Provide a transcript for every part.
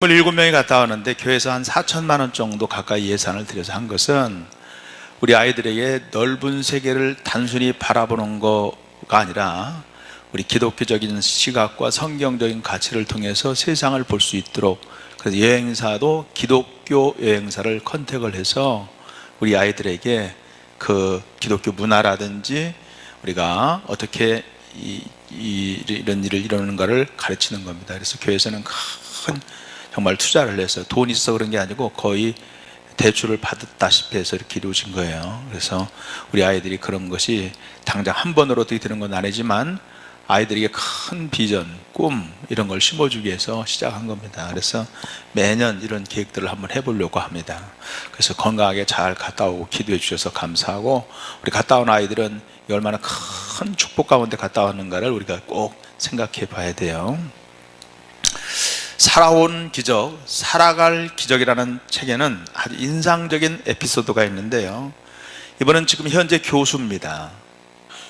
(7명이) 갔다 왔는데 교회에서 한 4천만 원 정도 가까이 예산을 들여서 한 것은 우리 아이들에게 넓은 세계를 단순히 바라보는 거가 아니라 우리 기독교적인 시각과 성경적인 가치를 통해서 세상을 볼 수 있도록, 그래서 여행사도 기독교 여행사를 컨택을 해서 우리 아이들에게 그 기독교 문화라든지 우리가 어떻게 이런 일을 이루는가를 가르치는 겁니다. 그래서 교회에서는 큰 정말 투자를 해서, 돈이 있어 그런 게 아니고 거의 대출을 받았다시피 해서 이렇게 이루어진 거예요. 그래서 우리 아이들이 그런 것이 당장 한 번으로 어떻게 되는 건 아니지만 아이들에게 큰 비전, 꿈 이런 걸 심어주기 위해서 시작한 겁니다. 그래서 매년 이런 계획들을 한번 해보려고 합니다. 그래서 건강하게 잘 갔다 오고 기도해 주셔서 감사하고, 우리 갔다 온 아이들은 얼마나 큰 축복 가운데 갔다 왔는가를 우리가 꼭 생각해 봐야 돼요. 살아온 기적, 살아갈 기적이라는 책에는 아주 인상적인 에피소드가 있는데요, 이번은 지금 현재 교수입니다.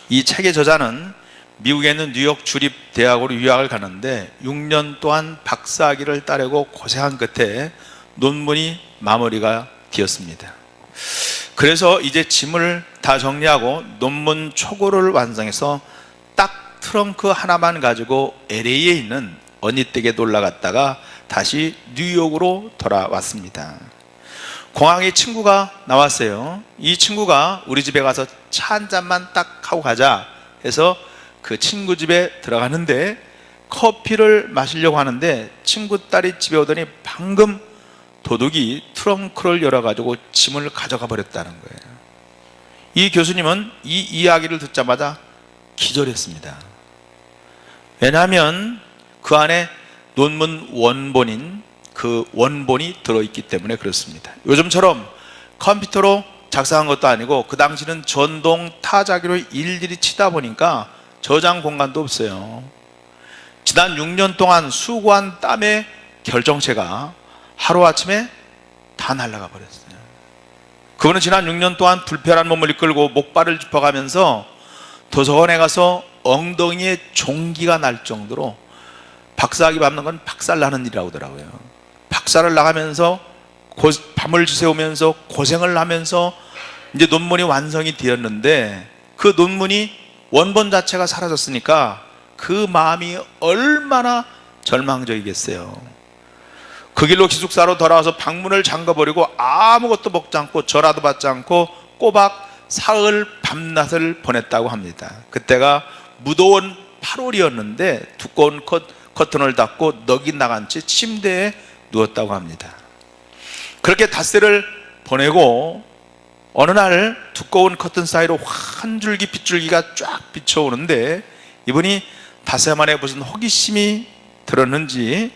이 책의 저자는 미국에 있는 뉴욕 주립대학으로 유학을 가는데 6년 동안 박사학위를 따려고 고생한 끝에 논문이 마무리가 되었습니다. 그래서 이제 짐을 다 정리하고 논문 초고를 완성해서 딱 트렁크 하나만 가지고 LA에 있는 언니 댁에 놀러 갔다가 다시 뉴욕으로 돌아왔습니다. 공항에 친구가 나왔어요. 이 친구가 우리 집에 가서 차 한 잔만 딱 하고 가자 해서 그 친구 집에 들어가는데 커피를 마시려고 하는데 친구 딸이 집에 오더니 방금 도둑이 트렁크를 열어가지고 짐을 가져가 버렸다는 거예요. 이 교수님은 이 이야기를 듣자마자 기절했습니다. 왜냐하면 그 안에 논문 원본인 그 원본이 들어있기 때문에 그렇습니다. 요즘처럼 컴퓨터로 작성한 것도 아니고 그 당시는 전동 타자기로 일일이 치다 보니까 저장 공간도 없어요. 지난 6년 동안 수고한 땀의 결정체가 하루아침에 다 날아가 버렸어요. 그분은 지난 6년 동안 불편한 몸을 이끌고 목발을 짚어가면서 도서관에 가서 엉덩이에 종기가 날 정도로 박사학위 밟는 건 박살나는 일이라고 하더라고요. 박사를 나가면서 밤을 지새우면서 고생을 하면서 이제 논문이 완성이 되었는데 그 논문이 원본 자체가 사라졌으니까 그 마음이 얼마나 절망적이겠어요. 그 길로 기숙사로 돌아와서 방문을 잠가버리고 아무것도 먹지 않고 전화도 받지 않고 꼬박 사흘 밤낮을 보냈다고 합니다. 그때가 무더운 8월이었는데 두꺼운 커튼을 닫고 넋이 나간 채 침대에 누웠다고 합니다. 그렇게 닷새를 보내고 어느 날 두꺼운 커튼 사이로 한 줄기 빗줄기가 쫙 비쳐오는데 이분이 닷새 만에 무슨 호기심이 들었는지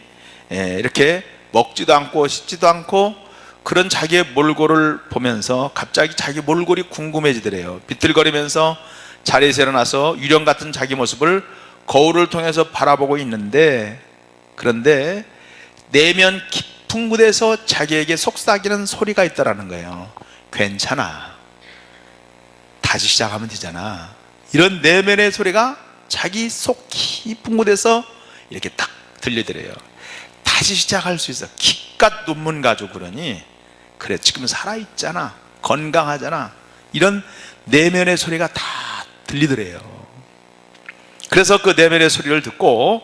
이렇게 먹지도 않고 씻지도 않고 그런 자기의 몰골을 보면서 갑자기 자기 몰골이 궁금해지더래요. 비틀거리면서 자리에서 일어나서 유령 같은 자기 모습을 거울을 통해서 바라보고 있는데, 그런데 내면 깊은 곳에서 자기에게 속삭이는 소리가 있다라는 거예요. 괜찮아, 다시 시작하면 되잖아. 이런 내면의 소리가 자기 속 깊은 곳에서 이렇게 딱 들리더래요. 다시 시작할 수 있어. 기껏 논문 가지고 그러니 그래 지금 살아있잖아, 건강하잖아, 이런 내면의 소리가 다 들리더래요. 그래서 그 내면의 소리를 듣고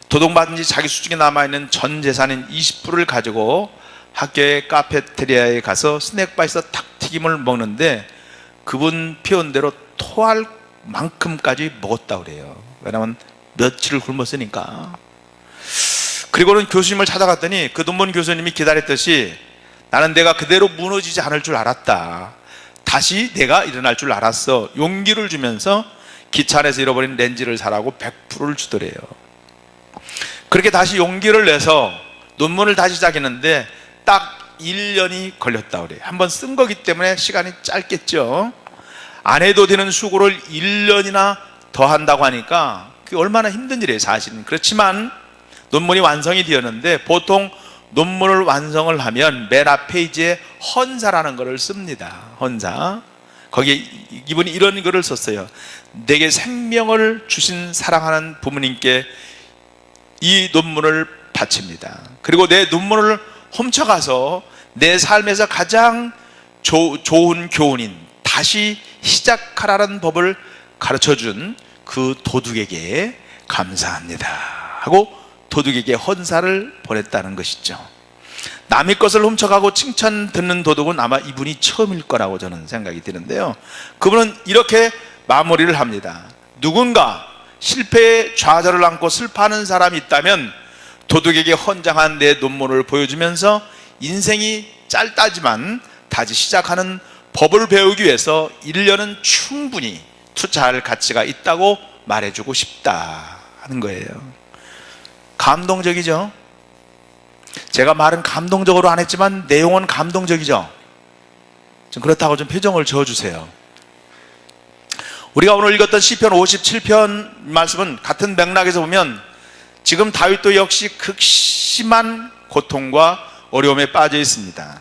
도둑맞은 지 자기 수중에 남아있는 전 재산인 20불을 가지고 학교의 카페테리아에 가서 스낵바에서 닭튀김을 먹는데 그분 표현대로 토할 만큼까지 먹었다고 그래요. 왜냐하면 며칠을 굶었으니까. 그리고는 교수님을 찾아갔더니 그 논문 교수님이 기다렸듯이 나는 내가 그대로 무너지지 않을 줄 알았다, 다시 내가 일어날 줄 알았어, 용기를 주면서 기차 안에서 잃어버린 렌즈를 사라고 100불을 주더래요. 그렇게 다시 용기를 내서 논문을 다시 시작했는데 딱 1년이 걸렸다고 그래요. 한번 쓴 거기 때문에 시간이 짧겠죠. 안 해도 되는 수고를 1년이나 더 한다고 하니까 그게 얼마나 힘든 일이에요 사실은. 그렇지만 논문이 완성이 되었는데 보통 논문을 완성을 하면 맨 앞 페이지에 헌사라는 것을 씁니다. 헌사. 거기에 이분이 이런 글을 썼어요. 내게 생명을 주신 사랑하는 부모님께 이 논문을 바칩니다. 그리고 내 눈물을 훔쳐가서 내 삶에서 가장 좋은 교훈인 다시 시작하라는 법을 가르쳐준 그 도둑에게 감사합니다 하고 도둑에게 헌사를 보냈다는 것이죠. 남의 것을 훔쳐가고 칭찬 듣는 도둑은 아마 이분이 처음일 거라고 저는 생각이 드는데요, 그분은 이렇게 마무리를 합니다. 누군가 실패의 좌절을 안고 슬퍼하는 사람이 있다면 도둑에게 헌장한 내 눈물을 보여주면서 인생이 짧다지만 다시 시작하는 법을 배우기 위해서 1년은 충분히 투자할 가치가 있다고 말해주고 싶다 하는 거예요. 감동적이죠? 제가 말은 감동적으로 안 했지만 내용은 감동적이죠? 좀 그렇다고 좀 표정을 지어주세요. 우리가 오늘 읽었던 시편 57편 말씀은 같은 맥락에서 보면 지금 다윗도 역시 극심한 고통과 어려움에 빠져 있습니다.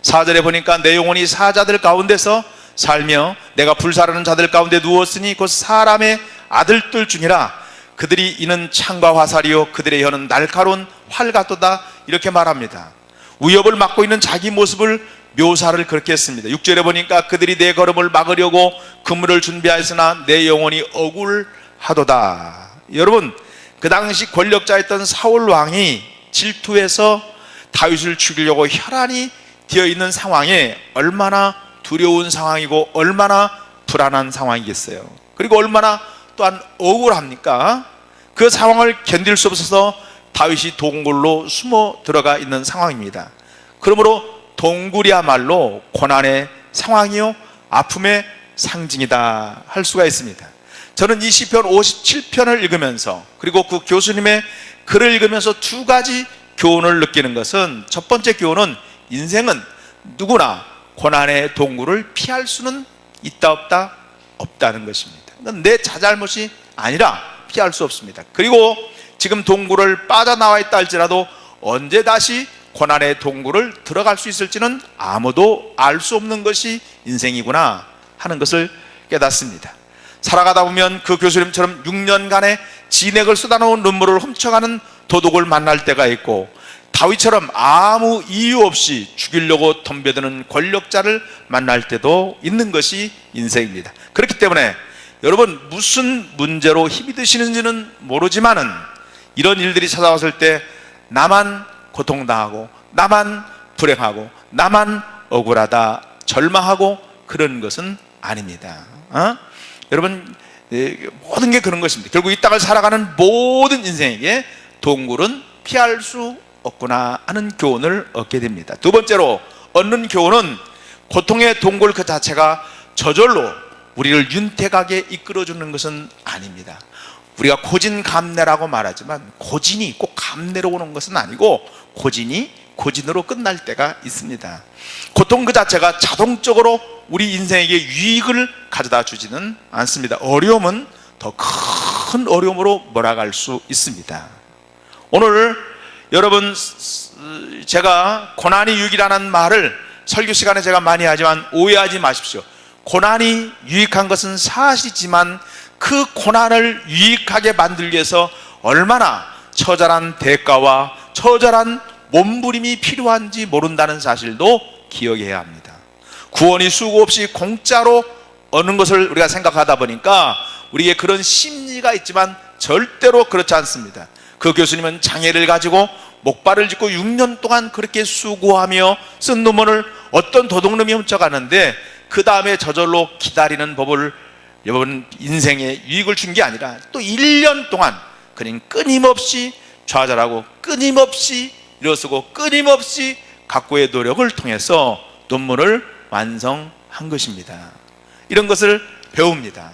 4절에 보니까 내 영혼이 사자들 가운데서 살며 내가 불사르는 자들 가운데 누웠으니 곧 사람의 아들들 중이라. 그들이 이는 창과 화살이요 그들의 혀는 날카로운 활 같도다, 이렇게 말합니다. 위협을 막고 있는 자기 모습을 묘사를 그렇게 했습니다. 6절에 보니까 그들이 내 걸음을 막으려고 그물을 준비하였으나 내 영혼이 억울하도다. 여러분, 그 당시 권력자였던 사울 왕이 질투해서 다윗을 죽이려고 혈안이 되어 있는 상황에 얼마나 두려운 상황이고 얼마나 불안한 상황이겠어요. 그리고 얼마나 또한 억울합니까? 그 상황을 견딜 수 없어서 다윗이 동굴로 숨어 들어가 있는 상황입니다. 그러므로 동굴이야말로 고난의 상황이요 아픔의 상징이다 할 수가 있습니다. 저는 이 시편 57편을 읽으면서 그리고 그 교수님의 글을 읽으면서 두 가지 교훈을 느끼는 것은, 첫 번째 교훈은 인생은 누구나 고난의 동굴을 피할 수는 있다 없다? 없다는 것입니다. 내 자잘못이 아니라 피할 수 없습니다. 그리고 지금 동굴을 빠져나와 있다 할지라도 언제 다시 고난의 동굴을 들어갈 수 있을지는 아무도 알 수 없는 것이 인생이구나 하는 것을 깨닫습니다. 살아가다 보면 그 교수님처럼 6년간의 진액을 쏟아놓은 눈물을 훔쳐가는 도둑을 만날 때가 있고, 다윗처럼 아무 이유 없이 죽이려고 덤벼드는 권력자를 만날 때도 있는 것이 인생입니다. 그렇기 때문에 여러분, 무슨 문제로 힘이 드시는지는 모르지만은 이런 일들이 찾아왔을 때 나만 고통당하고 나만 불행하고 나만 억울하다 절망하고 그런 것은 아닙니다. 여러분, 모든 게 그런 것입니다. 결국 이 땅을 살아가는 모든 인생에게 동굴은 피할 수 없구나 하는 교훈을 얻게 됩니다. 두 번째로 얻는 교훈은 고통의 동굴 그 자체가 저절로 우리를 윤택하게 이끌어주는 것은 아닙니다. 우리가 고진감래라고 말하지만 고진이 꼭 감래로 오는 것은 아니고 고진이 고진으로 끝날 때가 있습니다. 고통 그 자체가 자동적으로 우리 인생에게 유익을 가져다 주지는 않습니다. 어려움은 더 큰 어려움으로 몰아갈 수 있습니다. 오늘 여러분, 제가 고난이 유익이라는 말을 설교 시간에 제가 많이 하지만 오해하지 마십시오. 고난이 유익한 것은 사실이지만 그 고난을 유익하게 만들기 위해서 얼마나 처절한 대가와 처절한 몸부림이 필요한지 모른다는 사실도 기억해야 합니다. 구원이 수고 없이 공짜로 얻는 것을 우리가 생각하다 보니까 우리에게 그런 심리가 있지만 절대로 그렇지 않습니다. 그 교수님은 장애를 가지고 목발을 짚고 6년 동안 그렇게 수고하며 쓴 논문을 어떤 도둑놈이 훔쳐가는데 그 다음에 저절로 기다리는 법을 여러분 인생에 유익을 준 게 아니라 또 1년 동안 그는 끊임없이 좌절하고 끊임없이 일어서고 끊임없이 각고의 노력을 통해서 논문을 완성한 것입니다. 이런 것을 배웁니다.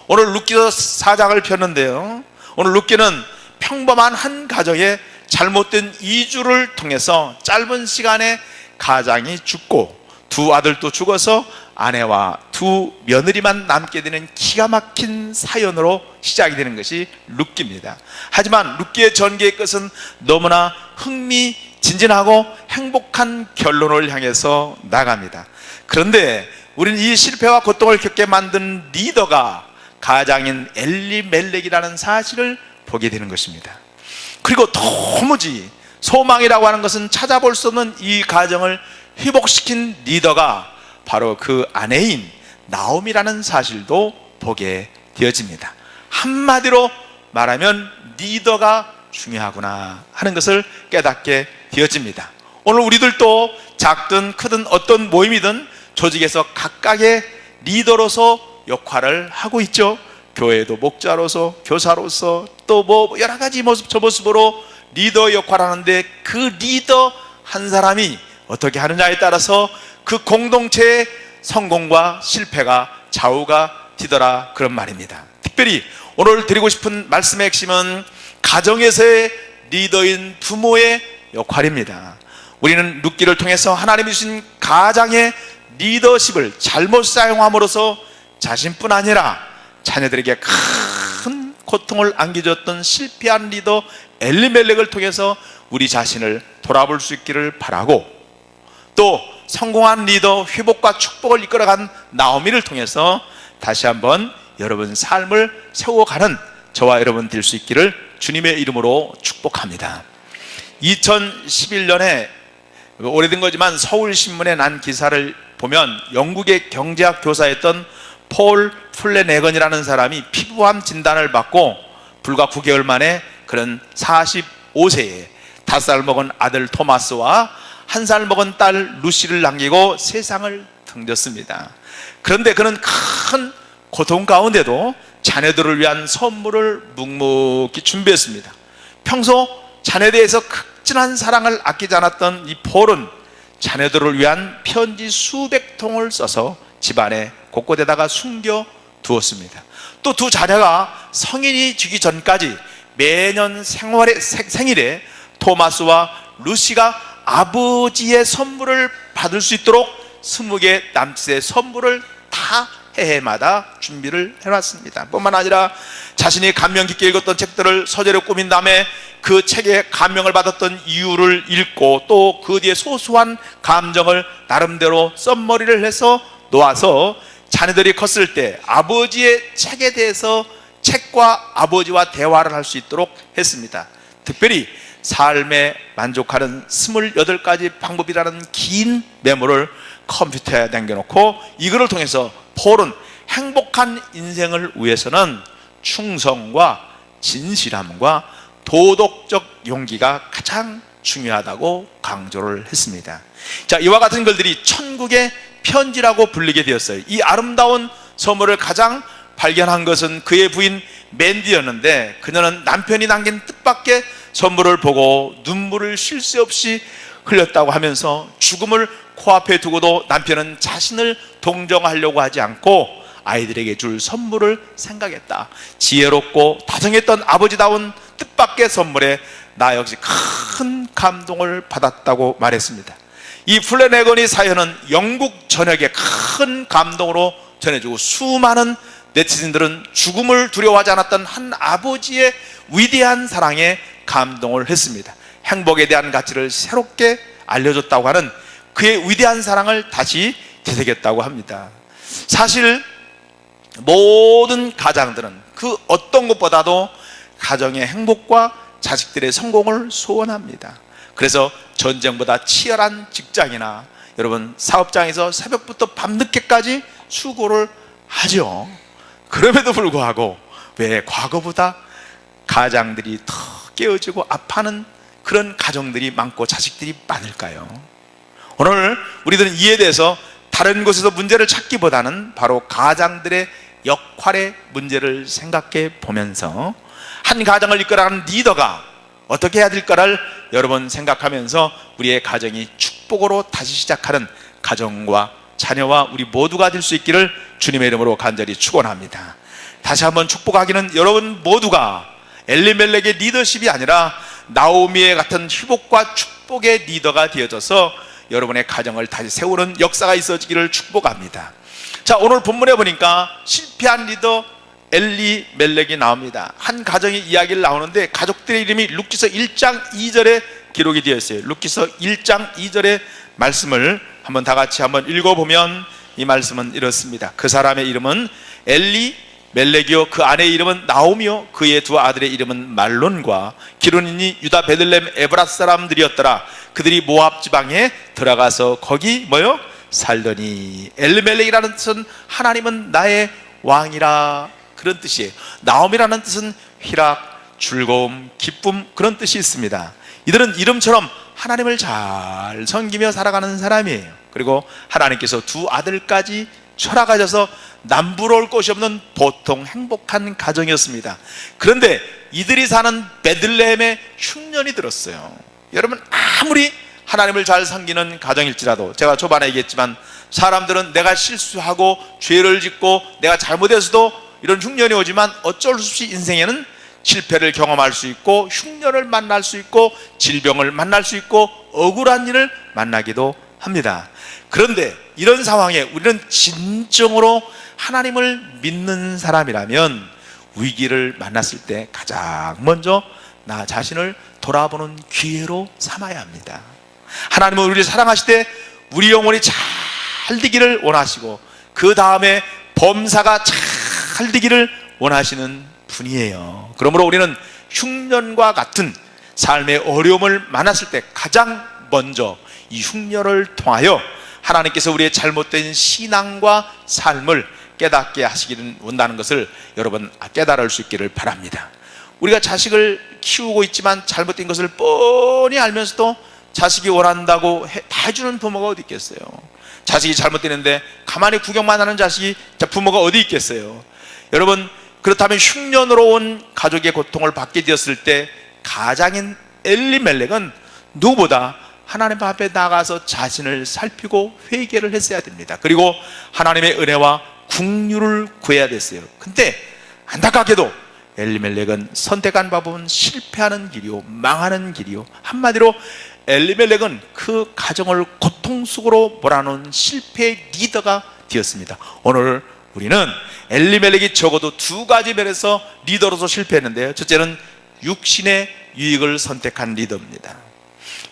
오늘 룻기서 4장을 폈는데요, 오늘 룻기는 평범한 한 가정의 잘못된 이주를 통해서 짧은 시간에 가장이 죽고 두 아들도 죽어서 아내와 두 며느리만 남게 되는 기가 막힌 사연으로 시작이 되는 것이 룻기입니다. 하지만 룻기의 전개의 끝은 너무나 흥미진진하고 행복한 결론을 향해서 나갑니다. 그런데 우리는 이 실패와 고통을 겪게 만든 리더가 가장인 엘리멜렉이라는 사실을 보게 되는 것입니다. 그리고 도무지 소망이라고 하는 것은 찾아볼 수 없는 이 가정을 회복시킨 리더가 바로 그 아내인 나오미라는 사실도 보게 되어집니다. 한마디로 말하면 리더가 중요하구나 하는 것을 깨닫게 되어집니다. 오늘 우리들도 작든 크든 어떤 모임이든 조직에서 각각의 리더로서 역할을 하고 있죠. 교회도 목자로서, 교사로서, 또 뭐 여러 가지 모습, 저 모습으로 리더 역할을 하는데, 그 리더 한 사람이 어떻게 하느냐에 따라서 그 공동체의 성공과 실패가 좌우가 되더라, 그런 말입니다. 특별히 오늘 드리고 싶은 말씀의 핵심은 가정에서의 리더인 부모의 역할입니다. 우리는 룻기를 통해서 하나님이 주신 가장의 리더십을 잘못 사용함으로써 자신뿐 아니라 자녀들에게 큰 고통을 안겨줬던 실패한 리더 엘리멜렉을 통해서 우리 자신을 돌아볼 수 있기를 바라고, 또 성공한 리더 회복과 축복을 이끌어간 나오미를 통해서 다시 한번 여러분 삶을 세워가는 저와 여러분 될 수 있기를 주님의 이름으로 축복합니다. 2011년에 오래된 거지만 서울신문에 난 기사를 보면 영국의 경제학 교사였던 폴 플래내건이라는 사람이 피부암 진단을 받고 불과 9개월 만에 그런 45세에 5살 먹은 아들 토마스와 1살 먹은 딸 루시를 남기고 세상을 등졌습니다. 그런데 그는 큰 고통 가운데도 자녀들을 위한 선물을 묵묵히 준비했습니다. 평소 자녀에 대해서 극진한 사랑을 아끼지 않았던 이 폴은 자녀들을 위한 편지 수백 통을 써서 집안에 곳곳에다가 숨겨 두었습니다. 또 두 자녀가 성인이 되기 전까지 매년 생일에 토마스와 루시가 아버지의 선물을 받을 수 있도록 20개 남짓의 선물을 다 해마다 준비를 해놨습니다. 뿐만 아니라 자신이 감명 깊게 읽었던 책들을 서재로 꾸민 다음에 그 책에 감명을 받았던 이유를 읽고 또 그 뒤에 소소한 감정을 나름대로 썸머리를 해서 놓아서 자녀들이 컸을 때 아버지의 책에 대해서 책과 아버지와 대화를 할 수 있도록 했습니다. 특별히 삶에 만족하는 28가지 방법이라는 긴 메모를 컴퓨터에 남겨놓고 이거를 통해서 폴은 행복한 인생을 위해서는 충성과 진실함과 도덕적 용기가 가장 중요하다고 강조를 했습니다. 자, 이와 같은 글들이 천국의 편지라고 불리게 되었어요. 이 아름다운 선물을 가장 발견한 것은 그의 부인 맨디였는데, 그녀는 남편이 남긴 뜻밖의 선물을 보고 눈물을 쉴 새 없이 흘렸다고 하면서 죽음을 코앞에 두고도 남편은 자신을 동정하려고 하지 않고 아이들에게 줄 선물을 생각했다. 지혜롭고 다정했던 아버지다운 뜻밖의 선물에 나 역시 큰 감동을 받았다고 말했습니다. 이 플래내건의 사연은 영국 전역에 큰 감동으로 전해지고, 수많은 네티즌들은 죽음을 두려워하지 않았던 한 아버지의 위대한 사랑에 감동을 했습니다. 행복에 대한 가치를 새롭게 알려줬다고 하는 그의 위대한 사랑을 다시 되새겼다고 합니다. 사실 모든 가장들은 그 어떤 것보다도 가정의 행복과 자식들의 성공을 소원합니다. 그래서 전쟁보다 치열한 직장이나 여러분 사업장에서 새벽부터 밤늦게까지 수고를 하죠. 그럼에도 불구하고 왜 과거보다 가장들이 더 깨어지고 아파하는 그런 가정들이 많고 자식들이 많을까요? 오늘 우리들은 이에 대해서 다른 곳에서 문제를 찾기보다는 바로 가장들의 역할의 문제를 생각해 보면서 한 가정을 이끌어가는 리더가 어떻게 해야 될까를 여러분 생각하면서 우리의 가정이 축복으로 다시 시작하는 가정과 자녀와 우리 모두가 될 수 있기를 주님의 이름으로 간절히 축원합니다. 다시 한번 축복하기는 여러분 모두가 엘리멜렉의 리더십이 아니라 나오미의 같은 회복과 축복의 리더가 되어져서 여러분의 가정을 다시 세우는 역사가 있어지기를 축복합니다. 자, 오늘 본문에 보니까 실패한 리더 엘리멜렉이 나옵니다. 한 가정의 이야기를 나오는데 가족들의 이름이 룻기서 1장 2절에 기록이 되어 있어요. 룻기서 1장 2절의 말씀을 한번 다 같이 한번 읽어보면 이 말씀은 이렇습니다. 그 사람의 이름은 엘리멜렉이라 멜렉이요 그 아내의 이름은 나오미요 그의 두 아들의 이름은 말론과 기론이니 유다 베들레헴 에브라 사람들이었더라. 그들이 모압 지방에 들어가서 거기 뭐요? 살더니. 엘리멜렉이라는 뜻은 하나님은 나의 왕이라 그런 뜻이에요. 나오미라는 뜻은 희락, 즐거움, 기쁨 그런 뜻이 있습니다. 이들은 이름처럼 하나님을 잘 섬기며 살아가는 사람이에요. 그리고 하나님께서 두 아들까지 철학하셔서 남부러울 곳이 없는 보통 행복한 가정이었습니다. 그런데 이들이 사는 베들레헴에 흉년이 들었어요. 여러분, 아무리 하나님을 잘 섬기는 가정일지라도, 제가 초반에 얘기했지만 사람들은 내가 실수하고 죄를 짓고 내가 잘못해서도 이런 흉년이 오지만 어쩔 수 없이 인생에는 실패를 경험할 수 있고 흉년을 만날 수 있고 질병을 만날 수 있고 억울한 일을 만나기도 합니다. 그런데 이런 상황에 우리는 진정으로 하나님을 믿는 사람이라면 위기를 만났을 때 가장 먼저 나 자신을 돌아보는 기회로 삼아야 합니다. 하나님은 우리를 사랑하실 때 우리 영혼이 잘 되기를 원하시고 그 다음에 범사가 잘 되기를 원하시는 분이에요. 그러므로 우리는 흉년과 같은 삶의 어려움을 만났을 때 가장 먼저 이 흉년을 통하여 하나님께서 우리의 잘못된 신앙과 삶을 깨닫게 하시기를 원하는 것을 여러분 깨달을 수 있기를 바랍니다. 우리가 자식을 키우고 있지만 잘못된 것을 뻔히 알면서도 자식이 원한다고 다 해주는 부모가 어디 있겠어요? 자식이 잘못되는데 가만히 구경만 하는 자식이 부모가 어디 있겠어요? 여러분, 그렇다면 흉년으로 온 가족의 고통을 받게 되었을 때 가장인 엘리멜렉은 누구보다 하나님 앞에 나가서 자신을 살피고 회개를 했어야 됩니다. 그리고 하나님의 은혜와 긍휼을 구해야 됐어요. 근데 안타깝게도 엘리멜렉은 선택한 방법은 실패하는 길이요, 망하는 길이요. 한마디로 엘리멜렉은 그 가정을 고통 속으로 몰아넣은 실패의 리더가 되었습니다. 오늘 우리는 엘리멜렉이 적어도 두 가지 면에서 리더로서 실패했는데요. 첫째는 육신의 유익을 선택한 리더입니다.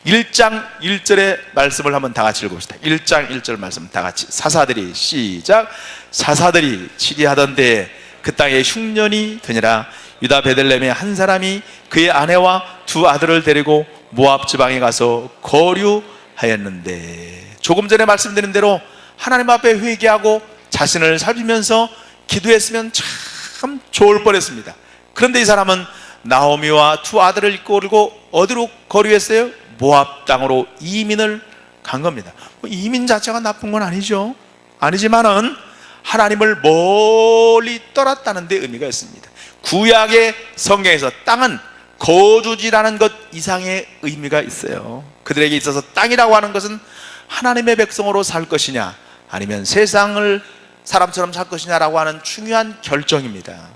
1장 1절의 말씀을 한번 다 같이 읽어봅시다. 1장 1절 말씀 다 같이. 사사들이 시작. 사사들이 치리하던데 그 땅에 흉년이 드니라. 유다 베들레헴의 한 사람이 그의 아내와 두 아들을 데리고 모압 지방에 가서 거류하였는데, 조금 전에 말씀드린 대로 하나님 앞에 회개하고 자신을 살피면서 기도했으면 참 좋을 뻔했습니다. 그런데 이 사람은 나오미와 두 아들을 이끌고 어디로 거류했어요? 모압 땅으로 이민을 간 겁니다. 이민 자체가 나쁜 건 아니죠. 아니지만은 하나님을 멀리 떠났다는 데 의미가 있습니다. 구약의 성경에서 땅은 거주지라는 것 이상의 의미가 있어요. 그들에게 있어서 땅이라고 하는 것은 하나님의 백성으로 살 것이냐 아니면 세상을 사람처럼 살 것이냐라고 하는 중요한 결정입니다.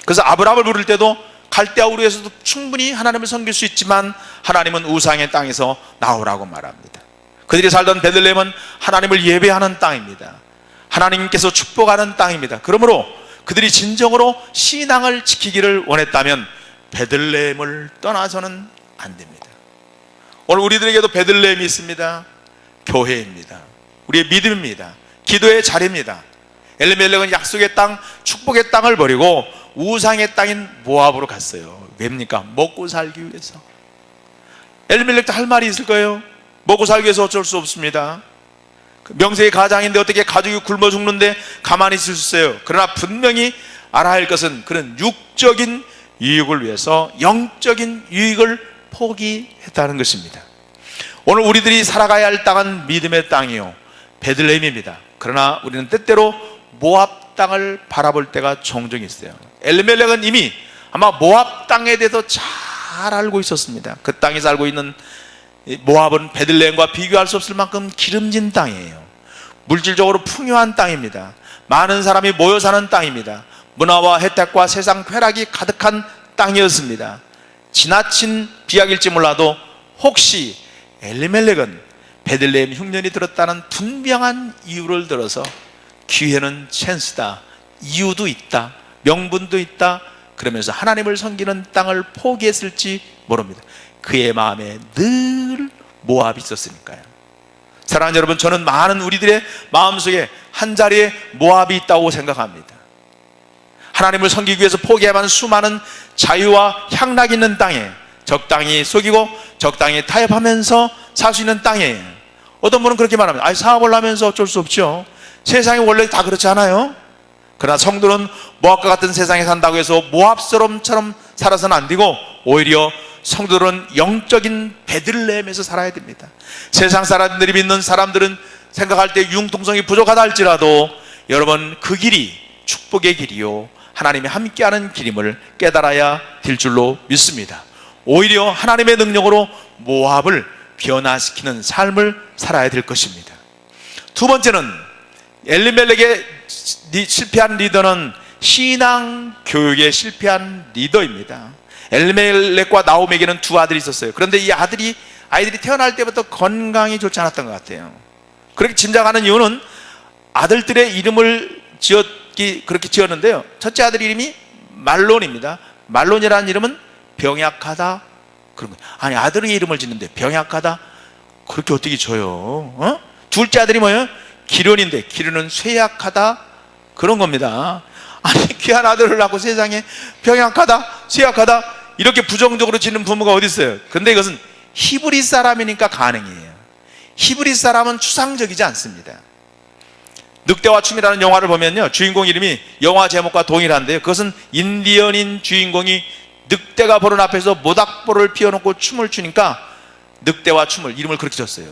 그래서 아브라함을 부를 때도 갈대아 우르에서도 충분히 하나님을 섬길 수 있지만 하나님은 우상의 땅에서 나오라고 말합니다. 그들이 살던 베들레헴은 하나님을 예배하는 땅입니다. 하나님께서 축복하는 땅입니다. 그러므로 그들이 진정으로 신앙을 지키기를 원했다면 베들레헴을 떠나서는 안 됩니다. 오늘 우리들에게도 베들레헴이 있습니다. 교회입니다. 우리의 믿음입니다. 기도의 자리입니다. 엘리멜렉은 약속의 땅, 축복의 땅을 버리고 우상의 땅인 모압으로 갔어요. 왜입니까? 먹고 살기 위해서. 엘리멜렉도 할 말이 있을 거예요. 먹고 살기 위해서 어쩔 수 없습니다. 명색의 가장인데 어떻게 가족이 굶어 죽는데 가만히 있을 수 있어요? 그러나 분명히 알아야 할 것은 그런 육적인 유익을 위해서 영적인 유익을 포기했다는 것입니다. 오늘 우리들이 살아가야 할 땅은 믿음의 땅이요, 베들레헴입니다. 그러나 우리는 때때로 모압 땅을 바라볼 때가 종종 있어요. 엘리멜렉은 이미 아마 모압 땅에 대해서 잘 알고 있었습니다. 그 땅에 살고 있는 모압은 베들레헴과 비교할 수 없을 만큼 기름진 땅이에요. 물질적으로 풍요한 땅입니다. 많은 사람이 모여 사는 땅입니다. 문화와 혜택과 세상 쾌락이 가득한 땅이었습니다. 지나친 비약일지 몰라도 혹시 엘리멜렉은 베들레헴 흉년이 들었다는 분명한 이유를 들어서 기회는 찬스다, 이유도 있다, 명분도 있다, 그러면서 하나님을 섬기는 땅을 포기했을지 모릅니다. 그의 마음에 늘 모압이 있었으니까요. 사랑하는 여러분, 저는 많은 우리들의 마음속에 한 자리에 모압이 있다고 생각합니다. 하나님을 섬기기 위해서 포기해만 수많은 자유와 향락이 있는 땅에 적당히 속이고 적당히 타협하면서 살 수 있는 땅에 어떤 분은 그렇게 말합니다. 사업을 하면서 어쩔 수 없죠. 세상이 원래 다 그렇지 않아요? 그러나 성도는 모압과 같은 세상에 산다고 해서 모압처럼 살아서는 안 되고 오히려 성도들은 영적인 베들레헴에서 살아야 됩니다. 세상 사람들이 믿는 사람들은 생각할 때 융통성이 부족하다 할지라도 여러분 그 길이 축복의 길이요 하나님이 함께하는 길임을 깨달아야 될 줄로 믿습니다. 오히려 하나님의 능력으로 모압을 변화시키는 삶을 살아야 될 것입니다. 두 번째는 엘리멜렉의 실패한 리더는 신앙 교육에 실패한 리더입니다. 엘리멜렉과 나오미에게는 두 아들이 있었어요. 그런데 이 아이들이 태어날 때부터 건강이 좋지 않았던 것 같아요. 그렇게 짐작하는 이유는 아들들의 이름을 그렇게 지었는데요. 첫째 아들 이름이 말론입니다. 말론이라는 이름은 병약하다 그런 거예요. 아니 아들의 이름을 짓는데 병약하다 그렇게 어떻게 져요? 둘째 아들이 뭐예요? 기련인데 기련은 쇠약하다 그런 겁니다. 아니 귀한 아들을 낳고 세상에 병약하다 쇠약하다 이렇게 부정적으로 짓는 부모가 어디 있어요? 근데 이것은 히브리 사람이니까 가능해요. 히브리 사람은 추상적이지 않습니다. 늑대와 춤이라는 영화를 보면요 주인공 이름이 영화 제목과 동일한데요 그것은 인디언인 주인공이 늑대가 보는 앞에서 모닥불을 피워놓고 춤을 추니까 늑대와 춤을 이름을 그렇게 줬어요.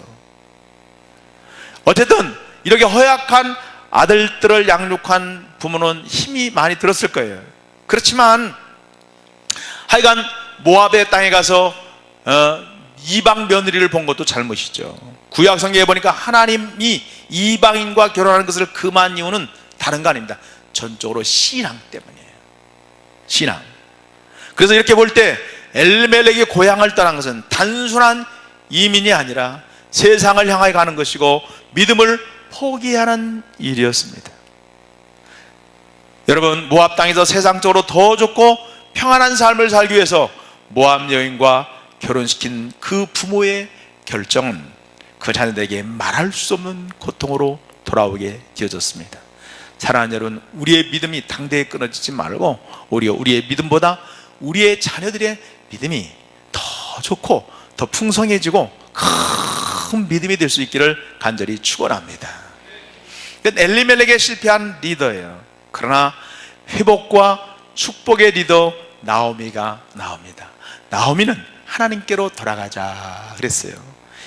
어쨌든 이렇게 허약한 아들들을 양육한 부모는 힘이 많이 들었을 거예요. 그렇지만 하여간 모압의 땅에 가서 이방 며느리를 본 것도 잘못이죠. 구약 성경에 보니까 하나님이 이방인과 결혼하는 것을 금한 이유는 다른 거 아닙니다. 전적으로 신앙 때문이에요. 신앙. 그래서 이렇게 볼 때 엘리멜렉이 고향을 떠난 것은 단순한 이민이 아니라 세상을 향하여 가는 것이고 믿음을 포기하는 일이었습니다. 여러분 모압 땅에서 세상적으로 더 좋고 평안한 삶을 살기 위해서 모압 여인과 결혼시킨 그 부모의 결정은 그 자녀들에게 말할 수 없는 고통으로 돌아오게 되어졌습니다. 사랑하는 여러분, 우리의 믿음이 당대에 끊어지지 말고 오히려 우리의 믿음보다 우리의 자녀들의 믿음이 더 좋고 더 풍성해지고 큰 믿음이 될 수 있기를 간절히 축원합니다. 엘리멜렉의 실패한 리더예요. 그러나 회복과 축복의 리더 나오미가 나옵니다. 나오미는 하나님께로 돌아가자 그랬어요.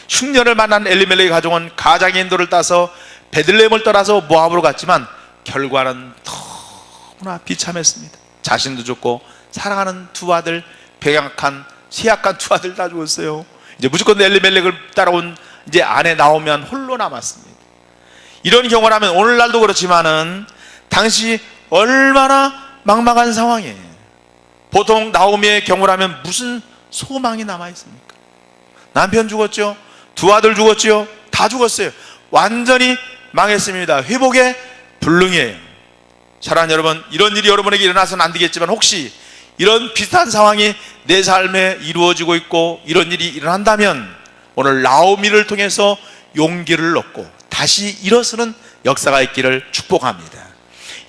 흉년을 만난 엘리멜렉의 가족은 가장의 인도를 따서 베들레헴을 떠나서 모압으로 갔지만 결과는 너무나 비참했습니다. 자신도 죽고 사랑하는 두 아들, 병약한 쇠약한 두 아들 다 죽었어요. 이제 무조건 엘리멜렉을 따라온 이제 아내 나오면 홀로 남았습니다. 이런 경우를 하면 오늘날도 그렇지만은 당시 얼마나 막막한 상황이에요. 보통 나오미의 경우를 하면 무슨 소망이 남아 있습니까? 남편 죽었죠. 두 아들 죽었죠. 다 죽었어요. 완전히 망했습니다. 회복에 불능이에요. 사랑하는 여러분, 이런 일이 여러분에게 일어나서는 안 되겠지만 혹시 이런 비슷한 상황이 내 삶에 이루어지고 있고 이런 일이 일어난다면 오늘 나오미를 통해서 용기를 얻고 다시 일어서는 역사가 있기를 축복합니다.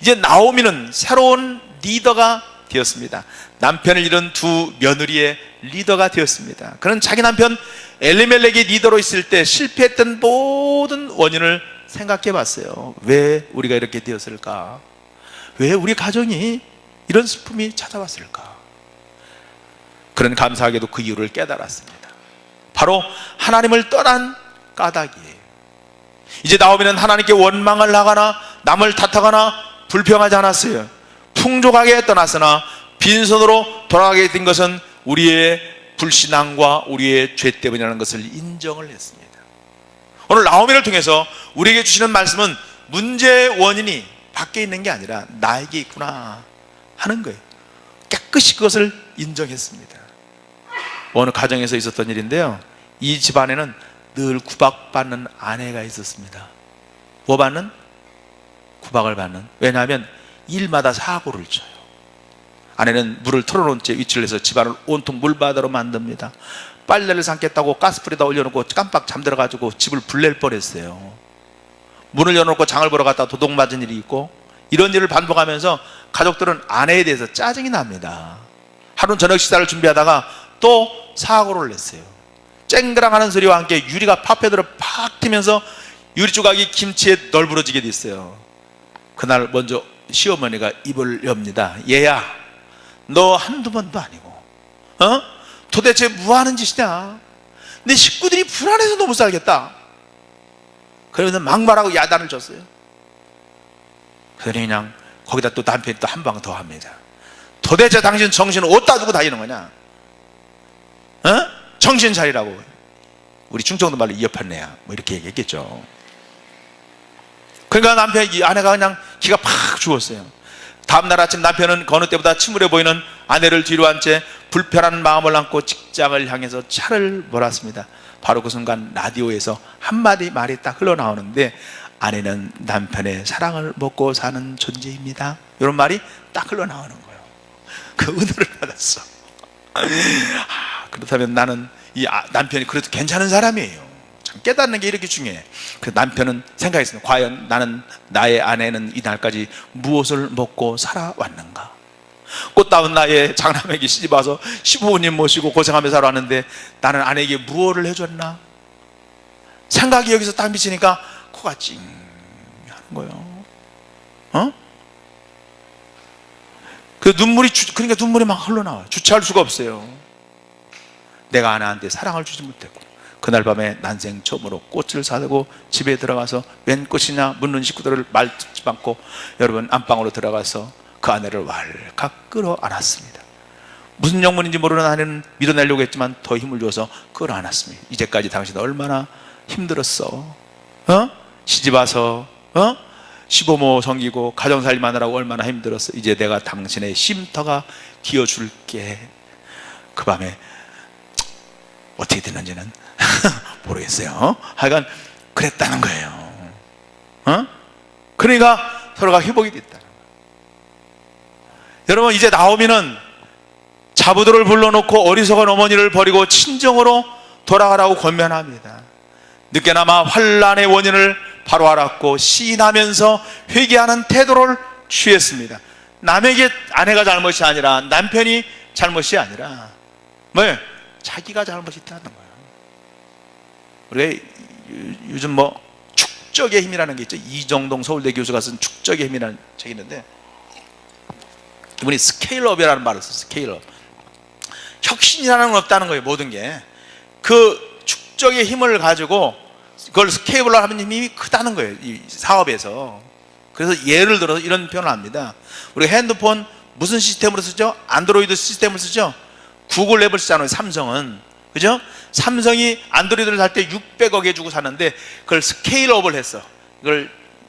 이제 나오미는 새로운 리더가 되었습니다. 남편을 잃은 두 며느리의 리더가 되었습니다. 그는 자기 남편 엘리멜렉이 리더로 있을 때 실패했던 모든 원인을 생각해 봤어요. 왜 우리가 이렇게 되었을까? 왜 우리 가정이 이런 슬픔이 찾아왔을까? 그런 감사하게도 그 이유를 깨달았습니다. 바로 하나님을 떠난 까닭이에요. 이제 나오미는 하나님께 원망을 하거나 남을 탓하거나 불평하지 않았어요. 풍족하게 떠났으나 빈손으로 돌아가게 된 것은 우리의 불신앙과 우리의 죄 때문이라는 것을 인정을 했습니다. 오늘 나오미를 통해서 우리에게 주시는 말씀은 문제의 원인이 밖에 있는 게 아니라 나에게 있구나 하는 거예요. 깨끗이 그것을 인정했습니다. 어느 가정에서 있었던 일인데요, 이 집안에는 늘 구박받는 아내가 있었습니다. 뭐 받는? 구박을 받는. 왜냐하면 일마다 사고를 쳐요. 아내는 물을 틀어놓은 채 위치를 해서 집안을 온통 물바다로 만듭니다. 빨래를 삶겠다고 가스불에다 올려놓고 깜빡 잠들어가지고 집을 불낼 뻔했어요. 문을 열어놓고 장을 보러 갔다 도둑 맞은 일이 있고, 이런 일을 반복하면서 가족들은 아내에 대해서 짜증이 납니다. 하루 저녁 식사를 준비하다가 또 사고를 냈어요. 쨍그랑하는 소리와 함께 유리가 파편으로 팍 튀면서 유리 조각이 김치에 널브러지게 됐어요. 그날 먼저 시어머니가 입을 엽니다. 얘야, 너 한두 번도 아니고 도대체 뭐 하는 짓이냐? 내 식구들이 불안해서 너무 살겠다. 그러면서 막말하고 야단을 쳤어요. 그러니 그냥 거기다 또 남편이 또 한 방 더 합니다. 도대체 당신 정신을 어디다 두고 다니는 거냐? 정신 차리라고. 우리 충청도 말로 이어판내야 뭐 이렇게 얘기했겠죠. 그러니까 남편이, 아내가 그냥 기가 팍 죽었어요. 다음날 아침 남편은 어느 때보다 침울해 보이는 아내를 뒤로 한 채 불편한 마음을 안고 직장을 향해서 차를 몰았습니다. 바로 그 순간 라디오에서 한마디 말이 딱 흘러나오는데, 아내는 남편의 사랑을 먹고 사는 존재입니다, 이런 말이 딱 흘러나오는 거예요. 그 은혜를 받았어. 그렇다면 나는 이 남편이 그래도 괜찮은 사람이에요. 참 깨닫는 게 이렇게 중요해. 그 남편은 생각했습니다. 과연 나의 아내는 이날까지 무엇을 먹고 살아왔는가? 꽃다운 나이에 장남에게 시집와서 시부모님 모시고 고생하며 살아왔는데 나는 아내에게 무엇을 해줬나? 생각이 여기서 딱 미치니까 코가 찡 하는 거예요. 그러니까 눈물이 막 흘러나와요. 주체할 수가 없어요. 내가 아내한테 사랑을 주지 못했고, 그날 밤에 난생 처음으로 꽃을 사들고 집에 들어가서 웬 꽃이냐 묻는 식구들을 말 듣지 않고 여러분 안방으로 들어가서 그 아내를 왈칵 끌어안았습니다. 무슨 영문인지 모르는 아내는 밀어내려고 했지만 더 힘을 줘서 끌어안았습니다. 이제까지 당신 얼마나 힘들었어? 시집와서 시부모 섬기고 가정살림하느라고 얼마나 힘들었어. 이제 내가 당신의 쉼터가 되어줄게. 그 밤에 어떻게 됐는지는 모르겠어요. 하여간 그랬다는 거예요. 그러니까 서로가 회복이 됐다. 여러분, 이제 나오미는 자부들을 불러놓고 어리석은 어머니를 버리고 친정으로 돌아가라고 권면합니다. 늦게나마 환란의 원인을 바로 알았고 시인하면서 회개하는 태도를 취했습니다. 남에게 아내가 잘못이 아니라, 남편이 잘못이 아니라 뭐예요? 자기가 잘못이 있다는 거예요. 우리가 요즘 뭐 축적의 힘이라는 게 있죠. 이정동 서울대 교수가 쓴 축적의 힘이라는 책이 있는데, 이분이 스케일업이라는 말을 썼어요. 스케일업. 혁신이라는 건 없다는 거예요. 모든 게 그 축적의 힘을 가지고 그걸 스케일업을 하는 힘이 크다는 거예요, 이 사업에서. 그래서 예를 들어서 이런 표현을 합니다. 우리가 핸드폰 무슨 시스템으로 쓰죠? 안드로이드 시스템을 쓰죠. 구글 앱을 쓰잖아요, 삼성은. 그죠? 삼성이 안드로이드를 살 때 600억에 주고 샀는데 그걸 스케일업을 했어.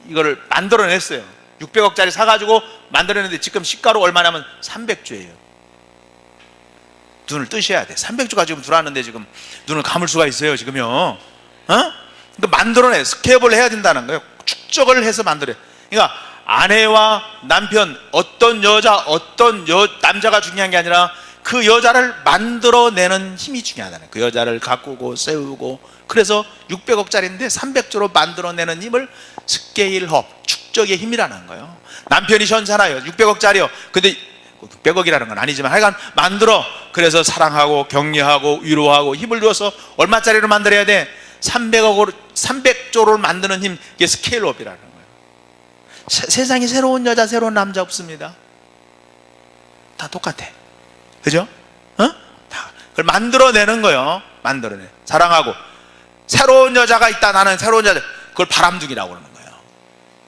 이걸 만들어냈어요. 600억짜리 사가지고 만들어냈는데 지금 시가로 얼마냐면 300조예요. 눈을 뜨셔야 돼. 300조가 지금 들어왔는데 지금 눈을 감을 수가 있어요, 지금요. 그러니까 만들어내. 스케일업을 해야 된다는 거예요. 축적을 해서 만들어요. 그러니까 아내와 남편, 어떤 남자가 중요한 게 아니라 그 여자를 만들어내는 힘이 중요하다는 거예요. 그 여자를 가꾸고 세우고. 그래서 600억짜리인데 300조로 만들어내는 힘을 스케일업, 축적의 힘이라는 거예요. 남편이 현잖아요. 600억짜리요. 근데 600억이라는 건 아니지만 하여간 만들어. 그래서 사랑하고 격려하고 위로하고 힘을 줘서 얼마짜리로 만들어야 돼? 300조를 만드는 힘, 이게 스케일업이라는 거예요. 세상에 새로운 여자, 새로운 남자 없습니다. 다 똑같아. 그죠? 다 그걸 만들어내는 거예요. 만들어내. 사랑하고. 새로운 여자가 있다. 나는 새로운 여자. 그걸 바람둥이라고 그러는 거예요.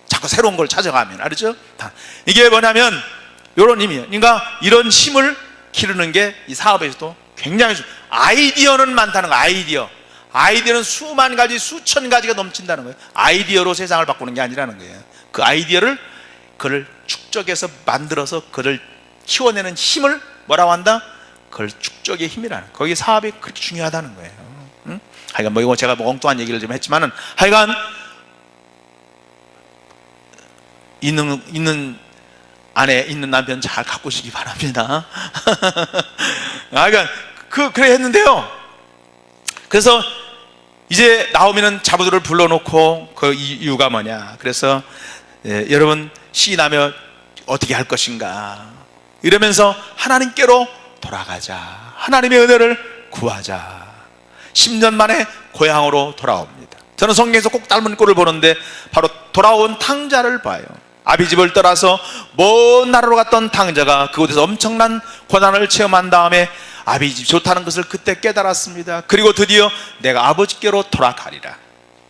자꾸 새로운 걸 찾아가면. 알죠? 이게 뭐냐면 이런 힘이에요. 그러니까 이런 힘을 기르는 게 이 사업에서도 굉장히 아이디어는 많다는 거예요. 아이디어는 수만 가지, 수천 가지가 넘친다는 거예요. 아이디어로 세상을 바꾸는 게 아니라는 거예요. 그 아이디어를 그를 축적해서 만들어서 그를 키워내는 힘을 뭐라고 한다? 그걸 축적의 힘이라는, 거기 사업이 그렇게 중요하다는 거예요. 하여간 뭐 이거 제가 뭐 엉뚱한 얘기를 좀 했지만은 하여간 있는 아내, 있는 남편 잘 가꾸시기 바랍니다. 하여간 그래 했는데요. 그래서 이제 나오미는 자부들을 불러놓고 그 이유가 뭐냐? 그래서 여러분 시인하며 어떻게 할 것인가 이러면서 하나님께로 돌아가자, 하나님의 은혜를 구하자. 10년 만에 고향으로 돌아옵니다. 저는 성경에서 꼭 닮은 꼴을 보는데 바로 돌아온 탕자를 봐요. 아비 집을 떠나서 먼 나라로 갔던 탕자가 그곳에서 엄청난 고난을 체험한 다음에 아비 집 좋다는 것을 그때 깨달았습니다. 그리고 드디어 내가 아버지께로 돌아가리라.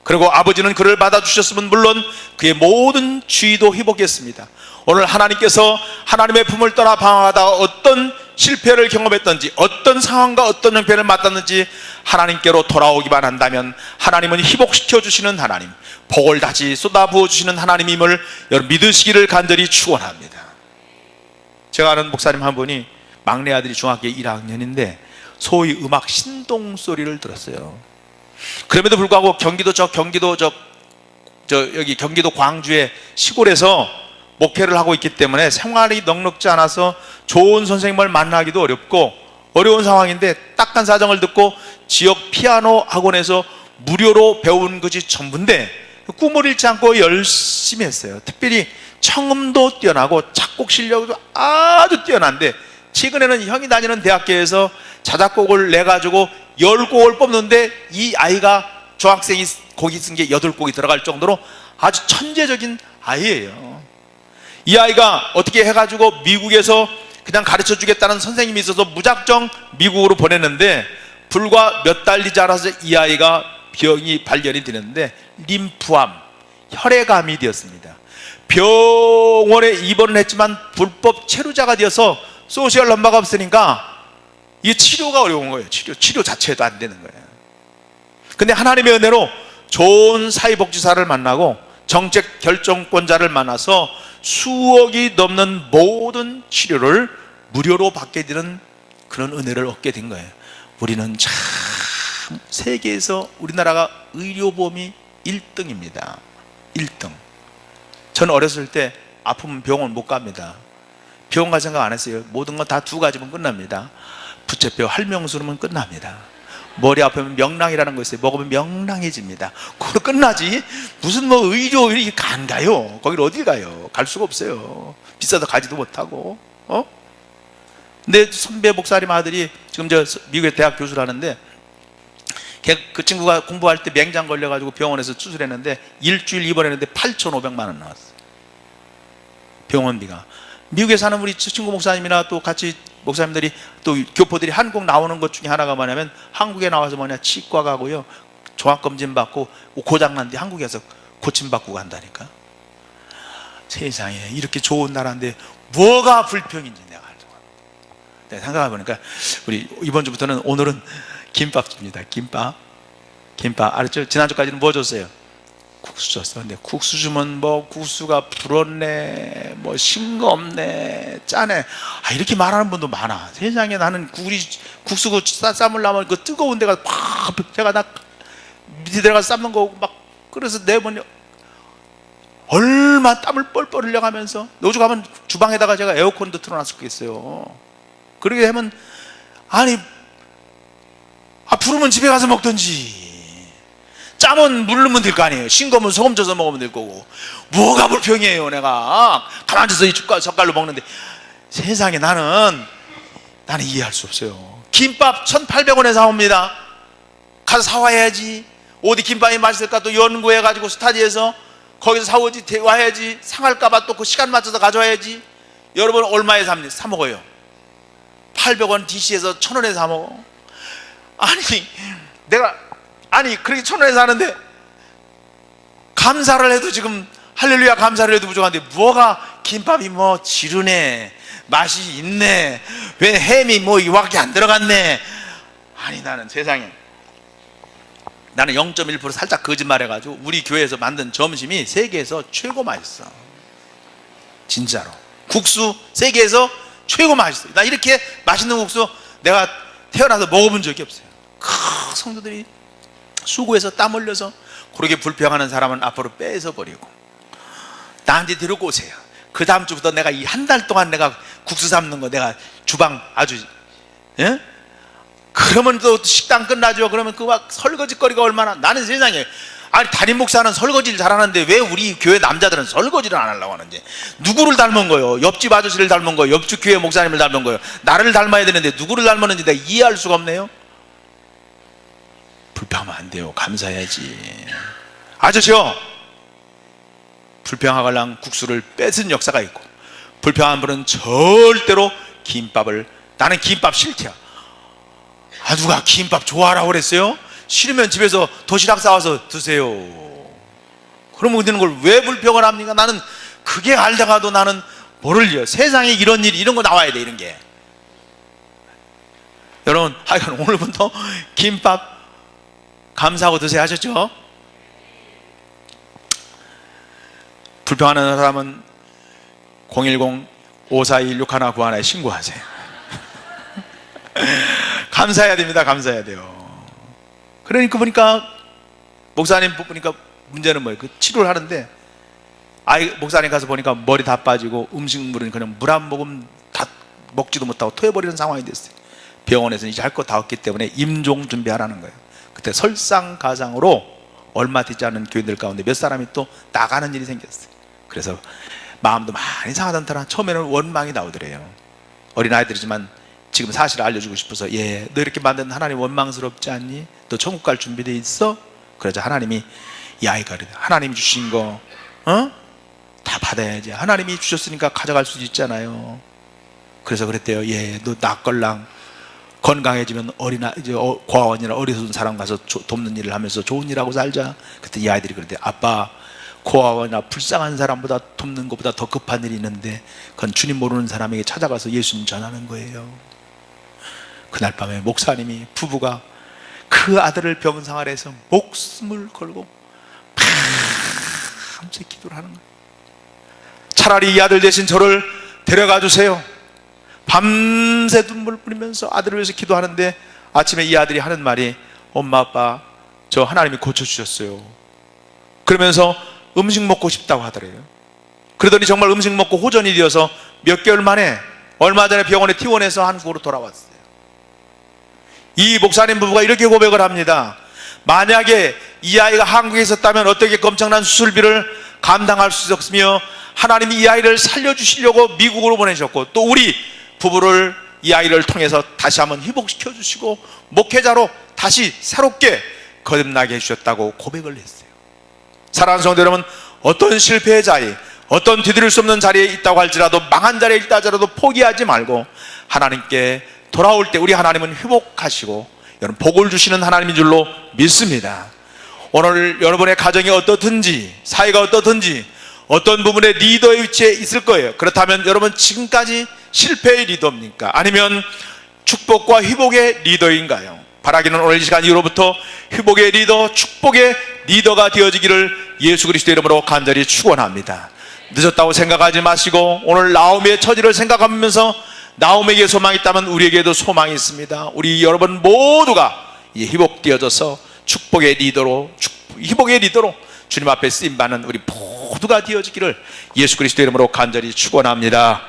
그리고 아버지는 그를 받아주셨으면 물론 그의 모든 주의도 회복했습니다. 오늘 하나님께서 하나님의 품을 떠나 방황하다 어떤 실패를 경험했던지, 어떤 상황과 어떤 형편을 맞았는지 하나님께로 돌아오기만 한다면 하나님은 회복시켜 주시는 하나님, 복을 다시 쏟아부어 주시는 하나님임을 여러분 믿으시기를 간절히 축원합니다. 제가 아는 목사님 한 분이 막내 아들이 중학교 1학년인데 소위 음악 신동 소리를 들었어요. 그럼에도 불구하고 경기도 광주의 시골에서 목회를 하고 있기 때문에 생활이 넉넉지 않아서 좋은 선생님을 만나기도 어렵고 어려운 상황인데 딱한 사정을 듣고 지역 피아노 학원에서 무료로 배운 것이 전부인데 꿈을 잃지 않고 열심히 했어요. 특별히 청음도 뛰어나고 작곡 실력도 아주 뛰어난데 최근에는 형이 다니는 대학교에서 자작곡을 내가지고 10곡을 뽑는데 이 아이가 중학생이 곡이 쓴 게 8곡이 들어갈 정도로 아주 천재적인 아이예요. 이 아이가 어떻게 해가지고 미국에서 그냥 가르쳐 주겠다는 선생님이 있어서 무작정 미국으로 보냈는데 불과 몇 달이 자라서 이 아이가 병이 발견이 되는데 림프암, 혈액암이 되었습니다. 병원에 입원을 했지만 불법 체류자가 되어서 소셜 넘버가 없으니까 이 치료가 어려운 거예요. 치료 자체도 안 되는 거예요. 근데 하나님의 은혜로 좋은 사회복지사를 만나고 정책 결정권자를 만나서 수억이 넘는 모든 치료를 무료로 받게 되는 그런 은혜를 얻게 된 거예요. 우리는 참 세계에서 우리나라가 의료보험이 1등입니다. 1등. 저는 어렸을 때 아프면 병원 못 갑니다. 병원 갈 생각 안 했어요. 모든 건 다 2가지면 끝납니다. 부채뼈 할명수르면 끝납니다. 머리 아프면 명랑이라는 거 있어요. 먹으면 명랑해집니다. 그걸로 끝나지 무슨 뭐 의료 이렇게 안 가요. 거기를 어딜 가요. 갈 수가 없어요. 비싸서 가지도 못하고. 근데 선배 목사님 아들이 지금 저 미국의 대학 교수를 하는데 그 친구가 공부할 때 맹장 걸려가지고 병원에서 수술했는데 일주일 입원했는데 8,500만 원 나왔어요. 병원비가. 미국에 사는 우리 친구 목사님이나 또 같이 목사님들이 또 교포들이 한국 나오는 것 중에 하나가 뭐냐면 한국에 나와서 치과 가고요, 종합검진 받고 고장난 뒤 한국에서 고침받고 간다니까. 세상에 이렇게 좋은 나라인데 뭐가 불평인지 내가 생각해보니까 우리 이번 주부터는 오늘은 김밥 줍니다. 김밥 알았죠? 지난주까지는 뭐 줬어요? 국수 줬어. 근데 국수 주면 국수가 불었네, 싱겁네, 짜네. 이렇게 말하는 분도 많아. 세상에. 나는 우리 국수 삶으려면 그 뜨거운 데가 팍 제가 나 밑에 들어가서 삶는 거 막 그래서 내보니 얼마 땀을 뻘뻘 흘려가면서 노주 가면 주방에다가 제가 에어컨도 틀어놨었겠어요. 그러게 하면 부르면 집에 가서 먹든지, 짜면 물 넣으면 될 거 아니에요. 싱거우면 소금 쳐서 먹으면 될 거고. 뭐가 불평이에요. 내가 가만히 앉아서 이 젓갈로 먹는데 세상에. 나는 이해할 수 없어요. 김밥 1,800원에 사옵니다. 가서 사와야지. 어디 김밥이 맛있을까 또 연구해가지고 스타디에서 거기서 사오지. 와야지. 상할까봐 또 그 시간 맞춰서 가져와야지. 여러분 얼마에 사 먹어요? 800원 DC에서 1,000원에 사 먹어. 그렇게 1,000원에 사는데 감사를 해도 지금 할렐루야 감사를 해도 부족한데 뭐가 김밥이 지르네, 맛이 있네, 왜 햄이 이거밖에 안 들어갔네. 나는 세상에, 나는 0.1% 살짝 거짓말해가지고 우리 교회에서 만든 점심이 세계에서 최고 맛있어. 진짜로. 국수 세계에서 최고 맛있어. 나 이렇게 맛있는 국수 내가 태어나서 먹어본 적이 없어요. 성도들이 수고해서 땀 흘려서 그렇게 불평하는 사람은 앞으로 빼서 버리고 나한테 데리고 오세요. 그 다음 주부터 내가 이 한 달 동안 내가 국수 삶는 거 내가 주방 아주, 그러면 또 식당 끝나죠. 그러면 그 막 설거지거리가 얼마나. 나는 세상에 아니 담임 목사는 설거지를 잘하는데 왜 우리 교회 남자들은 설거지를 안 하려고 하는지. 누구를 닮은 거예요? 옆집 아저씨를 닮은 거예요? 옆집 교회 목사님을 닮은 거예요? 나를 닮아야 되는데 누구를 닮았는지 내가 이해할 수가 없네요. 불평하면 안 돼요. 감사해야지. 아저씨요, 불평하갈랑 국수를 뺏은 역사가 있고, 불평한 분은 절대로 김밥을, 나는 김밥 싫대요. 아, 누가 김밥 좋아하라고 그랬어요? 싫으면 집에서 도시락 싸와서 드세요. 그러면 되는 걸 왜 불평을 합니까? 나는 그게 알다가도 나는 모를요. 세상에 이런 일, 이런 거 나와야 돼, 이런 게. 여러분, 하여간 오늘부터 김밥 감사하고 드세요 하셨죠? 불평하는 사람은 010-542-6191에 신고하세요. 감사해야 됩니다. 감사해야 돼요. 그러니까 보니까 목사님 보니까 문제는 뭐예요? 그 치료를 하는데 목사님 가서 보니까 머리 다 빠지고 음식물은 그냥 물 한 모금 다 먹지도 못하고 토해버리는 상황이 됐어요. 병원에서는 이제 할 거 다 없기 때문에 임종 준비하라는 거예요. 그때 설상가상으로 얼마 되지 않은 교인들 가운데 몇 사람이 또 나가는 일이 생겼어요. 그래서 마음도 많이 상하던 터라 처음에는 원망이 나오더래요. 어린아이들이지만 지금 사실을 알려주고 싶어서, 예, 너 이렇게 만든 하나님 원망스럽지 않니? 너 천국 갈 준비돼 있어? 그러자 하나님이, 이 아이가 하나님이 주신 거 다 받아야지. 하나님이 주셨으니까 가져갈 수 있잖아요. 그래서 그랬대요. 예, 너 낫걸랑 건강해지면 고아원이나 어리석은 사람 가서 돕는 일을 하면서 좋은 일하고 살자. 그때 이 아이들이 그랬대요. 아빠, 고아원이나 불쌍한 사람보다 돕는 것보다 더 급한 일이 있는데 그건 주님 모르는 사람에게 찾아가서 예수님 전하는 거예요. 그날 밤에 목사님이, 부부가 그 아들을 병상을 해서 목숨을 걸고 밤새 기도를 하는 거예요. 차라리 이 아들 대신 저를 데려가 주세요. 밤새 눈물 뿌리면서 아들을 위해서 기도하는데 아침에 이 아들이 하는 말이, 엄마 아빠 저 하나님이 고쳐주셨어요. 그러면서 음식 먹고 싶다고 하더래요. 그러더니 정말 음식 먹고 호전이 되어서 몇 개월 만에 얼마 전에 병원에 퇴원해서 한국으로 돌아왔어요. 이 목사님 부부가 이렇게 고백을 합니다. 만약에 이 아이가 한국에 있었다면 어떻게 엄청난 수술비를 감당할 수 있었으며 하나님이 이 아이를 살려주시려고 미국으로 보내셨고 또 우리 부부를 이 아이를 통해서 다시 한번 회복시켜 주시고 목회자로 다시 새롭게 거듭나게 해주셨다고 고백을 했어요. 사랑하는 성도 여러분, 어떤 실패의 자리, 어떤 뒤들을 수 없는 자리에 있다고 할지라도, 망한 자리에 있다 하더라도 포기하지 말고 하나님께 돌아올 때 우리 하나님은 회복하시고 여러분 복을 주시는 하나님인 줄로 믿습니다. 오늘 여러분의 가정이 어떻든지, 사회가 어떻든지 어떤 부분에 리더의 위치에 있을 거예요. 그렇다면 여러분 지금까지 실패의 리더입니까? 아니면 축복과 회복의 리더인가요? 바라기는 오늘 이 시간 이후로부터 회복의 리더, 축복의 리더가 되어지기를 예수 그리스도의 이름으로 간절히 축원합니다. 늦었다고 생각하지 마시고 오늘 나오미의 처지를 생각하면서 나오미에게 소망이 있다면 우리에게도 소망이 있습니다. 우리 여러분 모두가 회복되어져서 축복의 리더로, 회복의 리더로 주님 앞에 쓰임받는 우리 모두가 되어지기를 예수 그리스도의 이름으로 간절히 축원합니다.